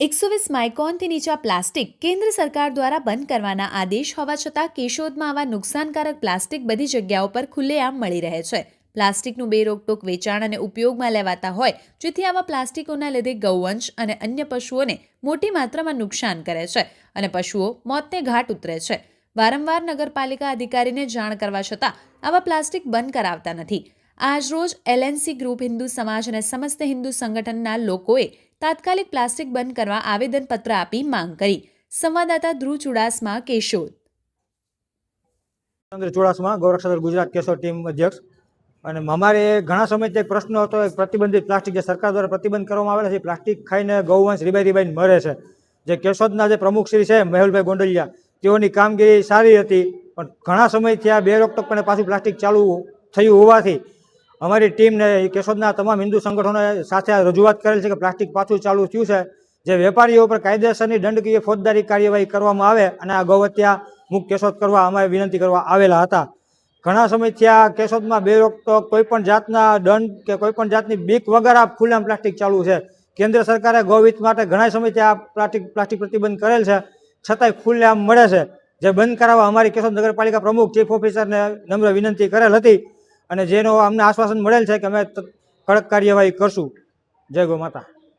120 માઇક્રોનથી નીચા પ્લાસ્ટિક કેન્દ્ર સરકાર દ્વારા બંધ કરવાના આદેશ હોવા છતાં કેશોદમાં આવા નુકસાનકારક પ્લાસ્ટિક બધી જગ્યાઓ પર ખુલ્લેઆમ મળી રહે છે. પ્લાસ્ટિકનું બેરોકટોક વેચાણ અને ઉપયોગમાં લેવાતા હોય, જેથી આવા પ્લાસ્ટિકોના લીધે ગૌવંશ અને અન્ય પશુઓને મોટી માત્રામાં નુકસાન કરે છે અને પશુઓ મોતને ઘાટ ઉતરે છે. વારંવાર નગરપાલિકા અધિકારીને જાણ કરવા છતાં આવા પ્લાસ્ટિક બંધ કરાવતા નથી. આજરોજ એલએનસી ગ્રુપ, હિન્દુ સમાજ અને સમસ્ત હિન્દુ સંગઠનના લોકોએ તાત્કાલિક પ્લાસ્ટિક બંધ કરવા આવેદનપત્ર આપી માંગ કરી. સંવાદદાતા ધ્રુવ ચુડાસમા, કેશોદ. ચુડાસમા, ગૌરક્ષક ગુજરાત કેશોદ ટીમ અધ્યક્ષ. અને અમારે ઘણા સમયથી એક પ્રશ્ન હતો, પ્રતિબંધિત પ્લાસ્ટિક જે સરકાર દ્વારા પ્રતિબંધ કરવામાં આવેલા છે, પ્લાસ્ટિક ખાઈને ગૌવંશ રીબાઈને મરે છે. જે કેશોદના જે પ્રમુખ શ્રી છે મેહુલભાઈ ગોંડલિયા, તેઓની કામગીરી સારી હતી, પણ ઘણા સમયથી આ બેરોકટોકપણે પાછું પ્લાસ્ટિક ચાલુ થયું હોવાથી અમારી ટીમને કેશોદના તમામ હિન્દુ સંગઠનો સાથે રજૂઆત કરેલ છે કે પ્લાસ્ટિક પાછું ચાલુ થયું છે. જે વેપારીઓ પર કાયદેસરની દંડકીય ફોજદારી કાર્યવાહી કરવામાં આવે અને આ ગૌહત્યા મુક્ત કેશોદ કરવા અમારે વિનંતી કરવા આવેલા હતા. ઘણા સમયથી આ કેશોદમાં બેરોકટોક કોઈ પણ જાતના દંડ કે કોઈ પણ જાતની બીક વગર આ ખુલ્લામાં પ્લાસ્ટિક ચાલુ છે. કેન્દ્ર સરકારે ગૌહિત માટે ઘણા સમયથી આ પ્લાસ્ટિક પ્રતિબંધ કરેલ છે, છતાંય ખુલ્લેઆમ મળે છે. જે બંધ કરાવવા અમારી કેશોદ નગરપાલિકા પ્રમુખ, ચીફ ઓફિસરને નમ્ર વિનંતી કરેલ હતી અને જેનો અમને આશ્વાસન મળેલ છે કે અમે કડક કાર્યવાહી કરશું. જય ગૌ માતા.